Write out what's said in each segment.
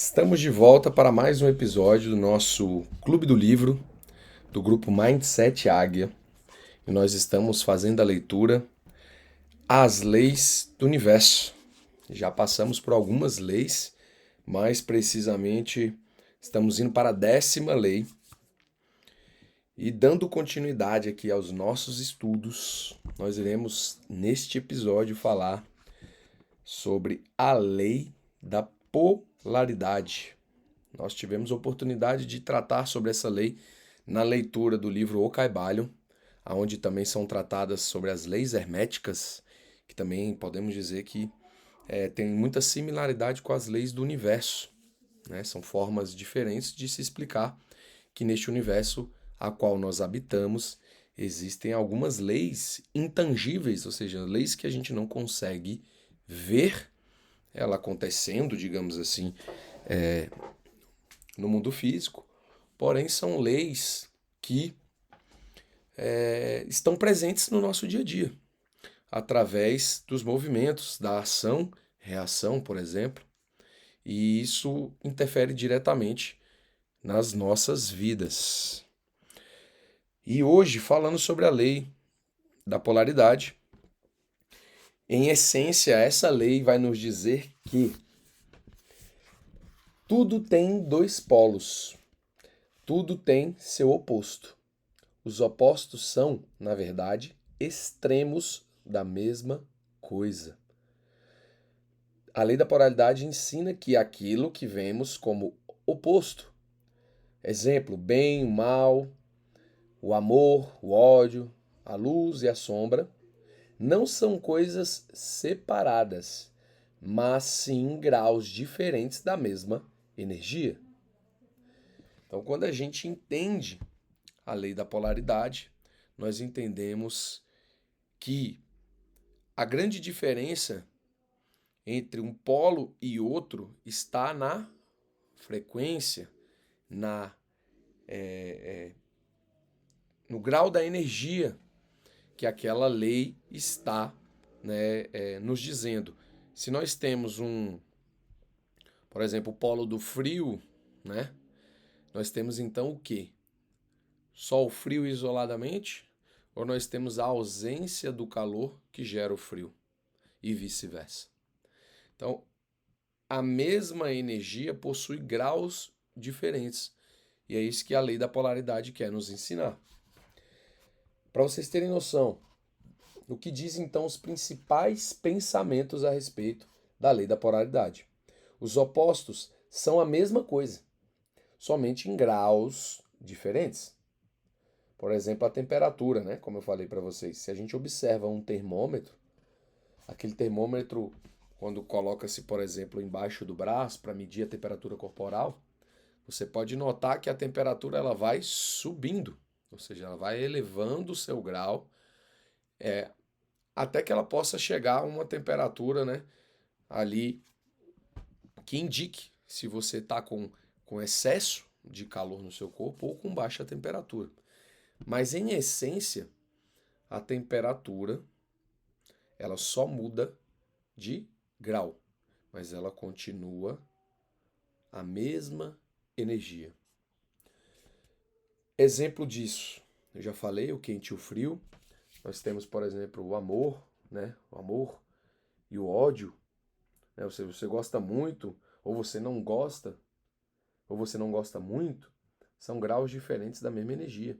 Estamos de volta para mais um episódio do nosso Clube do Livro, do grupo Mindset Águia, e nós estamos fazendo a leitura As Leis do Universo. Já passamos por algumas leis, mais precisamente estamos indo para a 10ª lei. E dando continuidade aqui aos nossos estudos, nós iremos neste episódio falar sobre a lei da polaridade. Nós tivemos a oportunidade de tratar sobre essa lei na leitura do livro O Caibalion, onde também são tratadas sobre as leis herméticas, que também podemos dizer que tem muita similaridade com as leis do universo, né? São formas diferentes de se explicar que neste universo a qual nós habitamos existem algumas leis intangíveis, ou seja, leis que a gente não consegue ver ela acontecendo, digamos assim, no mundo físico, porém são leis que estão presentes no nosso dia a dia, através dos movimentos, da ação, reação, por exemplo, e isso interfere diretamente nas nossas vidas. E hoje, falando sobre a lei da polaridade, em essência, essa lei vai nos dizer que tudo tem dois polos, tudo tem seu oposto. Os opostos são, na verdade, extremos da mesma coisa. A lei da polaridade ensina que aquilo que vemos como oposto, exemplo, bem, o mal, o amor, o ódio, a luz e a sombra, não são coisas separadas, mas sim graus diferentes da mesma energia. Então, quando a gente entende a lei da polaridade, nós entendemos que a grande diferença entre um polo e outro está na frequência, no grau da energia que aquela lei está, né, nos dizendo. Se nós temos por exemplo, o polo do frio, né, nós temos então o quê? Só o frio isoladamente? Ou nós temos a ausência do calor que gera o frio? E vice-versa. Então, a mesma energia possui graus diferentes. E é isso que a lei da polaridade quer nos ensinar. Para vocês terem noção, o que dizem então os principais pensamentos a respeito da lei da polaridade? Os opostos são a mesma coisa, somente em graus diferentes. Por exemplo, a temperatura, né? Como eu falei para vocês, se a gente observa um termômetro, aquele termômetro, quando coloca-se, por exemplo, embaixo do braço para medir a temperatura corporal, você pode notar que a temperatura ela vai subindo, ou seja, ela vai elevando o seu grau, até que ela possa chegar a uma temperatura, né, ali que indique se você está com excesso de calor no seu corpo ou com baixa temperatura. Mas em essência, a temperatura ela só muda de grau, mas ela continua a mesma energia. Exemplo disso, eu já falei, o quente e o frio. Nós temos, por exemplo, o amor, né? O amor e o ódio. Né? Você gosta muito, ou você não gosta, ou você não gosta muito, são graus diferentes da mesma energia.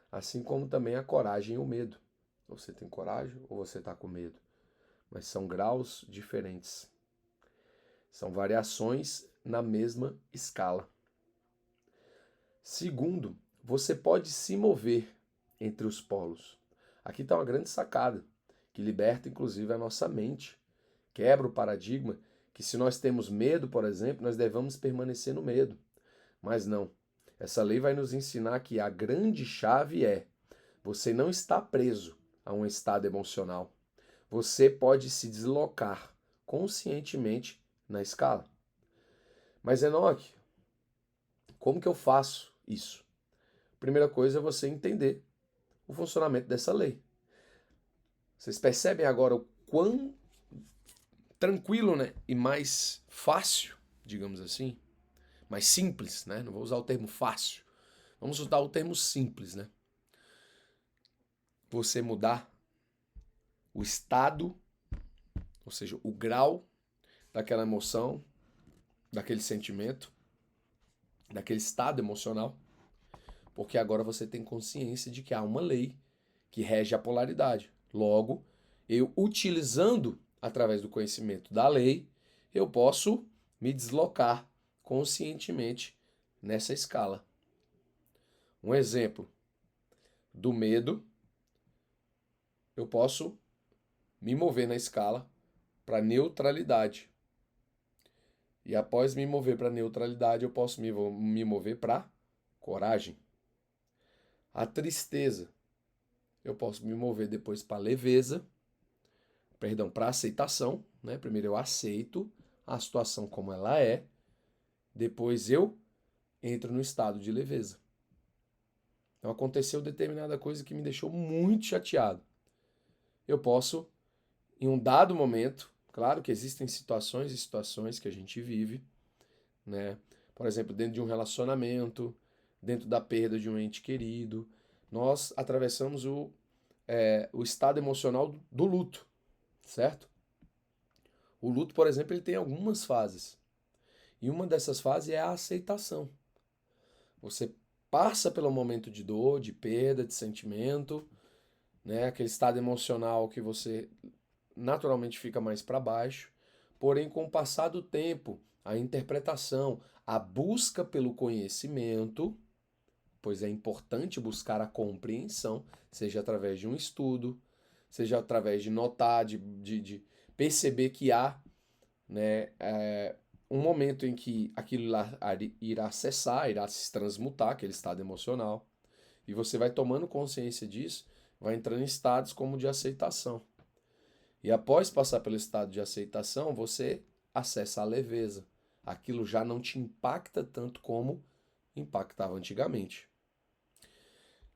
Assim como também a coragem e o medo. Você tem coragem ou você está com medo. Mas são graus diferentes. São variações na mesma escala. Segundo, você pode se mover entre os polos. Aqui está uma grande sacada, que liberta inclusive a nossa mente. Quebra o paradigma que se nós temos medo, por exemplo, nós devemos permanecer no medo. Mas não. Essa lei vai nos ensinar que a grande chave é: você não está preso a um estado emocional. Você pode se deslocar conscientemente na escala. Mas, Enoque, como que eu faço isso? Primeira coisa é você entender o funcionamento dessa lei. Vocês percebem agora o quão tranquilo, né, e mais fácil, digamos assim, mais simples, né? Não vou usar o termo fácil. Vamos usar o termo simples, né? Você mudar o estado, ou seja, o grau daquela emoção, daquele sentimento, daquele estado emocional, porque agora você tem consciência de que há uma lei que rege a polaridade. Logo, eu utilizando através do conhecimento da lei, eu posso me deslocar conscientemente nessa escala. Um exemplo do medo, eu posso me mover na escala para neutralidade. E após me mover para neutralidade, eu posso me mover para coragem. A tristeza, eu posso me mover depois para leveza, para aceitação, né? Primeiro eu aceito a situação como ela é, depois eu entro no estado de leveza. Então aconteceu determinada coisa que me deixou muito chateado. Eu posso, em um dado momento, claro que existem situações e situações que a gente vive, né? Por exemplo, dentro de um relacionamento, dentro da perda de um ente querido, nós atravessamos o estado emocional do luto, certo? O luto, por exemplo, ele tem algumas fases. E uma dessas fases é a aceitação. Você passa pelo momento de dor, de perda, de sentimento, né? Aquele estado emocional que você naturalmente fica mais para baixo. Porém, com o passar do tempo, a interpretação, a busca pelo conhecimento, pois é importante buscar a compreensão, seja através de um estudo, seja através de notar, de perceber que há, né, um momento em que aquilo lá irá cessar, irá se transmutar, aquele estado emocional, e você vai tomando consciência disso, vai entrando em estados como de aceitação. E após passar pelo estado de aceitação, você acessa a leveza. Aquilo já não te impacta tanto como impactava antigamente.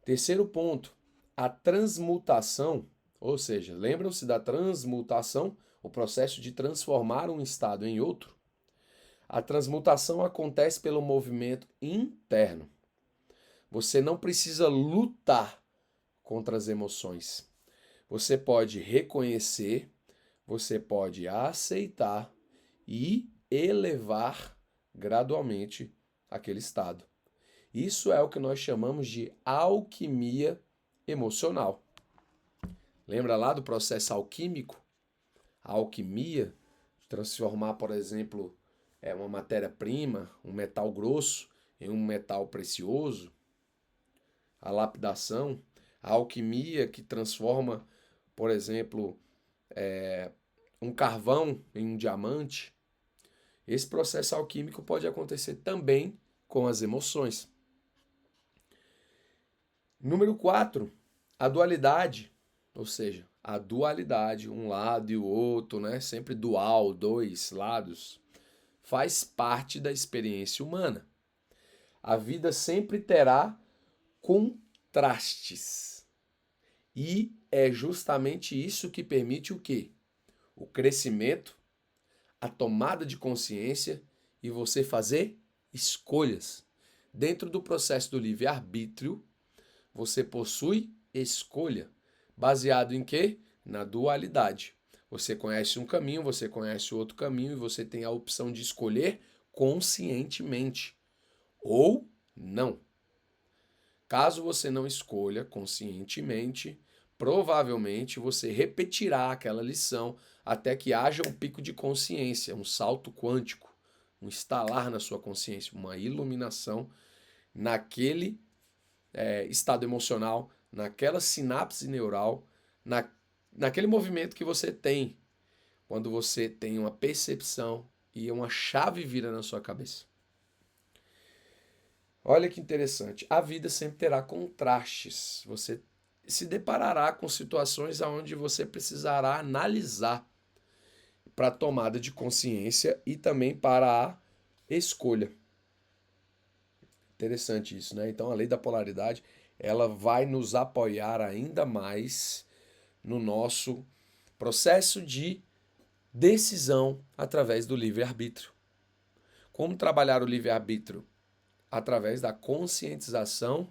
Terceiro ponto, a transmutação, ou seja, lembram-se da transmutação, o processo de transformar um estado em outro? A transmutação acontece pelo movimento interno. Você não precisa lutar contra as emoções. Você pode reconhecer, você pode aceitar e elevar gradualmente aquele estado. Isso é o que nós chamamos de alquimia emocional. Lembra lá do processo alquímico? A alquimia, de transformar, por exemplo, uma matéria-prima, um metal grosso, em um metal precioso. A lapidação, a alquimia que transforma, por exemplo, um carvão em um diamante. Esse processo alquímico pode acontecer também com as emoções. Número 4, a dualidade, ou seja, a dualidade, um lado e o outro, né? Sempre dual, dois lados, faz parte da experiência humana. A vida sempre terá contrastes. E é justamente isso que permite o quê? O crescimento, a tomada de consciência e você fazer escolhas. Dentro do processo do livre-arbítrio, você possui escolha. Baseado em quê? Na dualidade. Você conhece um caminho, você conhece outro caminho e você tem a opção de escolher conscientemente ou não. Caso você não escolha conscientemente, provavelmente você repetirá aquela lição até que haja um pico de consciência, um salto quântico, um estalar na sua consciência, uma iluminação naquele estado emocional, naquela sinapse neural, naquele movimento que você tem quando você tem uma percepção e uma chave vira na sua cabeça. Olha que interessante. A vida sempre terá contrastes. Você se deparará com situações onde você precisará analisar para a tomada de consciência e também para a escolha. Interessante isso, né? Então a lei da polaridade, ela vai nos apoiar ainda mais no nosso processo de decisão através do livre-arbítrio. Como trabalhar o livre-arbítrio? Através da conscientização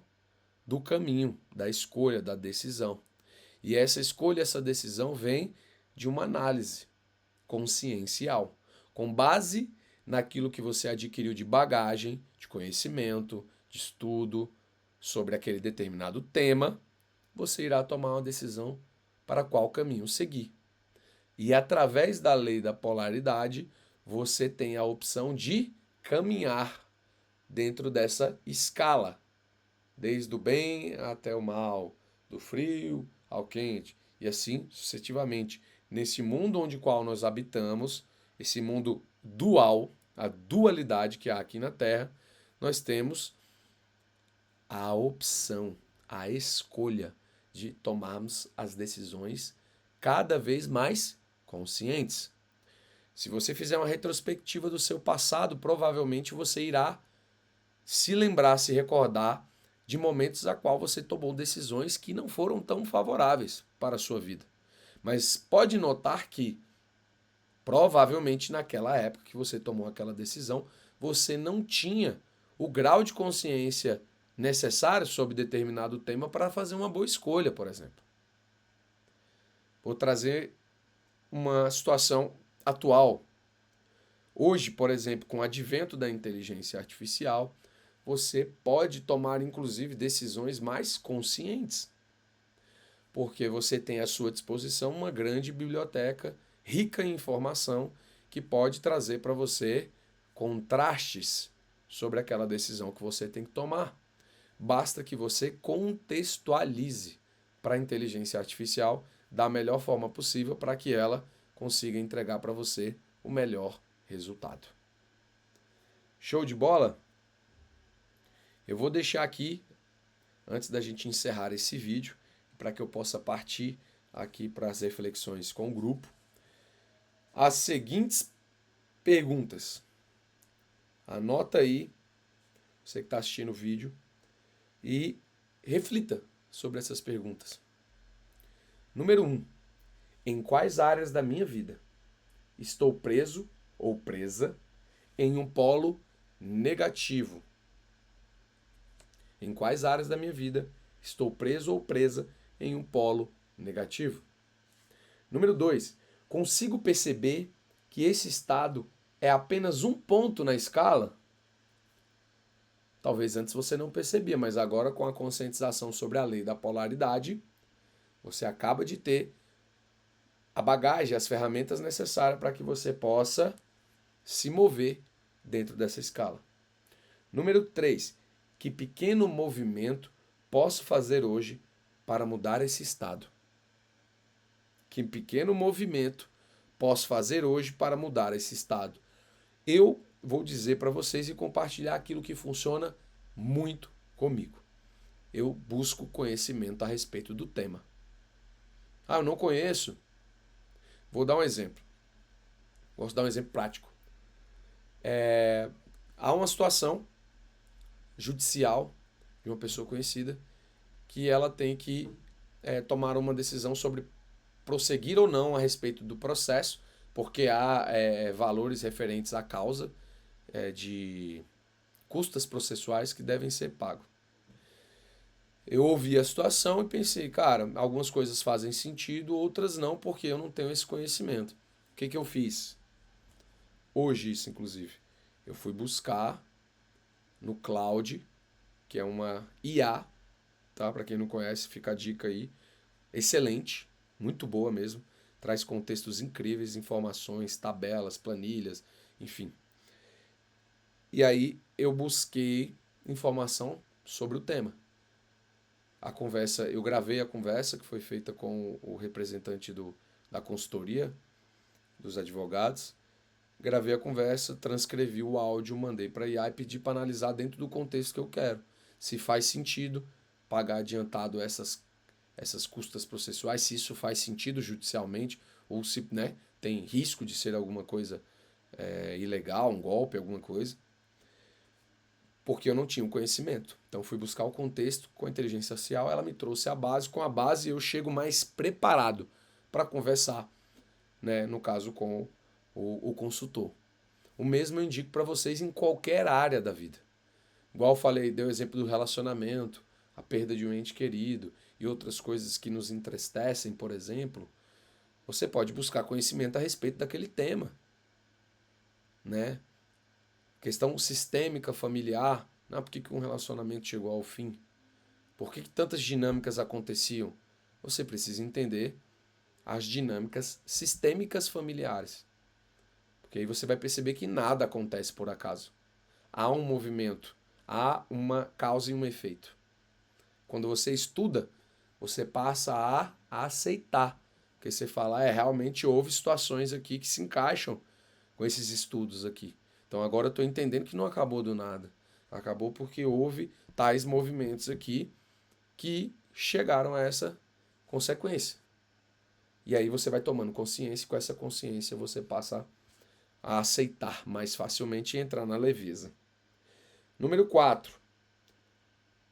do caminho, da escolha, da decisão. E essa escolha, essa decisão vem de uma análise consciencial, com base naquilo que você adquiriu de bagagem, de conhecimento, de estudo sobre aquele determinado tema, você irá tomar uma decisão para qual caminho seguir. E através da lei da polaridade, você tem a opção de caminhar dentro dessa escala, desde o bem até o mal, do frio ao quente, e assim sucessivamente. Nesse mundo onde qual nós habitamos, esse mundo dual, a dualidade que há aqui na Terra, nós temos a opção, a escolha de tomarmos as decisões cada vez mais conscientes. Se você fizer uma retrospectiva do seu passado, provavelmente você irá se lembrar, se recordar de momentos a qual você tomou decisões que não foram tão favoráveis para a sua vida. Mas pode notar que provavelmente naquela época que você tomou aquela decisão, você não tinha o grau de consciência necessário sobre determinado tema para fazer uma boa escolha, por exemplo. Vou trazer uma situação atual. Hoje, por exemplo, com o advento da inteligência artificial, você pode tomar, inclusive, decisões mais conscientes, porque você tem à sua disposição uma grande biblioteca rica em informação que pode trazer para você contrastes sobre aquela decisão que você tem que tomar. Basta que você contextualize para a inteligência artificial da melhor forma possível para que ela consiga entregar para você o melhor resultado. Show de bola? Eu vou deixar aqui, antes da gente encerrar esse vídeo, para que eu possa partir aqui para as reflexões com o grupo, as seguintes perguntas. Anota aí, você que está assistindo o vídeo, e reflita sobre essas perguntas. Número 1. Em quais áreas da minha vida estou preso ou presa em um polo negativo? Em quais áreas da minha vida estou preso ou presa em um polo negativo? Número 2. Consigo perceber que esse estado é apenas um ponto na escala? Talvez antes você não percebia, mas agora com a conscientização sobre a lei da polaridade, você acaba de ter a bagagem, as ferramentas necessárias para que você possa se mover dentro dessa escala. Número 3. Que pequeno movimento posso fazer hoje para mudar esse estado? Que pequeno movimento posso fazer hoje para mudar esse estado? Eu vou dizer para vocês e compartilhar aquilo que funciona muito comigo. Eu busco conhecimento a respeito do tema. Ah, eu não conheço? Vou dar um exemplo. Vou dar um exemplo prático. Há uma situação judicial de uma pessoa conhecida que ela tem que tomar uma decisão sobre prosseguir ou não a respeito do processo, porque há valores referentes à causa de custas processuais que devem ser pagos. Eu ouvi a situação e pensei, cara, algumas coisas fazem sentido, outras não, porque eu não tenho esse conhecimento. O que eu fiz? Hoje, isso inclusive. Eu fui buscar no Cloud, que é uma IA, tá? Para quem não conhece, fica a dica aí. Excelente, muito boa mesmo. Traz contextos incríveis, informações, tabelas, planilhas, enfim. E aí eu busquei informação sobre o tema. Eu gravei a conversa que foi feita com o representante da consultoria, dos advogados. Gravei a conversa, transcrevi o áudio, mandei para a IA e pedi para analisar dentro do contexto que eu quero. Se faz sentido pagar adiantado essas custas processuais, se isso faz sentido judicialmente, ou se tem risco de ser alguma coisa ilegal, um golpe, alguma coisa. Porque eu não tinha o conhecimento. Então fui buscar o contexto com a inteligência artificial, ela me trouxe a base, com a base eu chego mais preparado para conversar, no caso com o consultor. O mesmo eu indico para vocês em qualquer área da vida. Igual eu falei, dei o exemplo do relacionamento, a perda de um ente querido e outras coisas que nos entristecem, por exemplo. Você pode buscar conhecimento a respeito daquele tema, né? Questão sistêmica familiar, não, por que um relacionamento chegou ao fim? Por que tantas dinâmicas aconteciam? Você precisa entender as dinâmicas sistêmicas familiares. Porque aí você vai perceber que nada acontece por acaso. Há um movimento, há uma causa e um efeito. Quando você estuda, você passa a aceitar. Porque você fala, realmente houve situações aqui que se encaixam com esses estudos aqui. Então agora eu estou entendendo que não acabou do nada. Acabou porque houve tais movimentos aqui que chegaram a essa consequência. E aí você vai tomando consciência e com essa consciência você passa a aceitar mais facilmente e entrar na leveza. Número 4.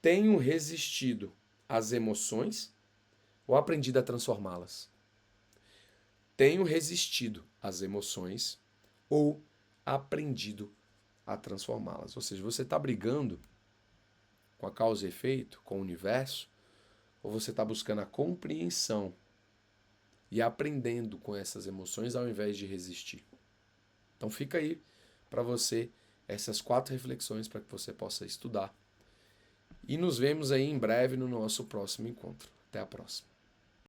Tenho resistido às emoções ou aprendido a transformá-las? Tenho resistido às emoções ou aprendido a transformá-las. Ou seja, você está brigando com a causa e efeito, com o universo, ou você está buscando a compreensão e aprendendo com essas emoções ao invés de resistir. Então fica aí para você essas 4 reflexões para que você possa estudar. E nos vemos aí em breve no nosso próximo encontro. Até a próxima.